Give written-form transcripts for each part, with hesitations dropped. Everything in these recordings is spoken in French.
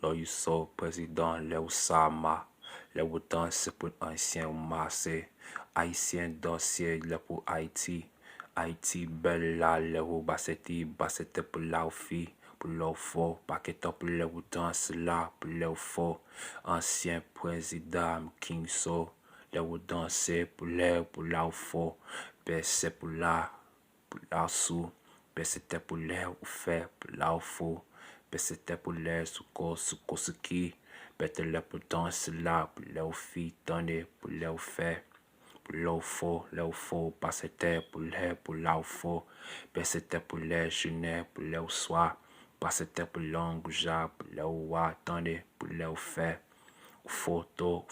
Là, you so président, là où ça m'a. Là où danser pour ancien ou massé. Haïtien dossier, là pour Haïti. Haïti belle là, là où c'était pour la fille. Pour leur faux, pas que top pour là où danse là, pour leur faux. Ancien président, King So. Là où danser pour la faux. C'est pour la sous. C'était pour l'air ou fait pour la faux. C'était pour l'air sous ce qui. Bête là pour danser là, pour l'air filles, tendez, pour l'air fait. Pour l'air faux, pas c'était pour la faux. C'était pour l'air jeune, pour l'air soir. Pas c'était pour l'angle, pour l'air wa, tendez, pour l'air fait. Photo,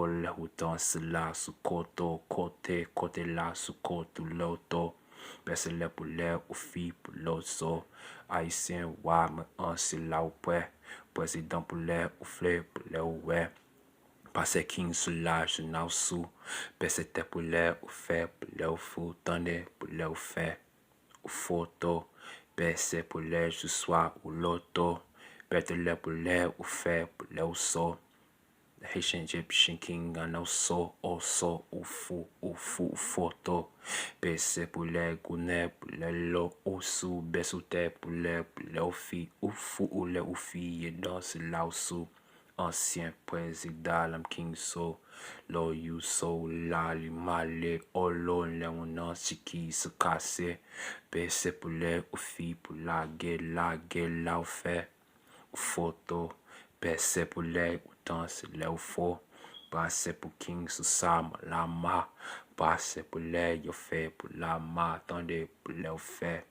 là où danse là, sous côté là, sous côté l'auto. C'est là pour l'air ou fille pour l'autre. Haïtien, wa, mais c'est là où près. Président pour l'air ou flé pour l'air ouais. Parce King sous l'âge, n'a sous. C'était pour l'air ou fait, pour l'air fou, tendez, pour l'air fait. Ou photo, c'est pour l'air ce soir ou l'auto. Bête l'air pour l'air ou fait, pour l'air so. Haitian Egyptian King and also ou photo. PC pour les gounets, pour les lots, ou sous, bessoute pour les filles, ou fou ou les ou filles, dans ce là sous. Ancien président, l'am King So, lo you so, la li male, olo, le on si qui se casse. PC pour les ou filles, pour la gueule, la fait. Photo, PC pour les danse là où faut. Passe pour King sous ça, la ma. Passe pour les yo fait pour la ma. Attendez pour les fait.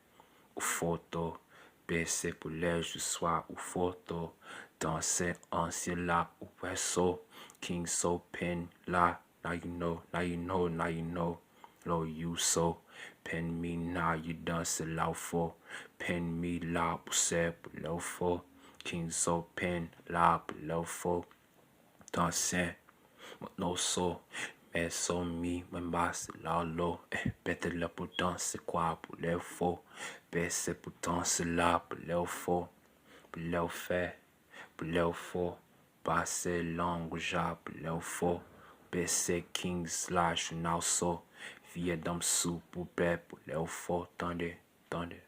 Photo, PC pour les je sois ou photo. Danser ancien là ou perso. King so pin là. Now you know, now you know, now you know. Lo you so. Pen me now you dance là où faut. Pen me là pour c'est pour là où faut. King so pen là pour là où faut. Danser, no so, mais so mi, men basse là l'eau, bête là pour danser quoi pour les faux, c'est pour danser là pour les faux, pour les fait, pour les faux, passer langue ja pour les faux, c'est King slash now so, vieux dame sous pour les faux, tendez, tendez.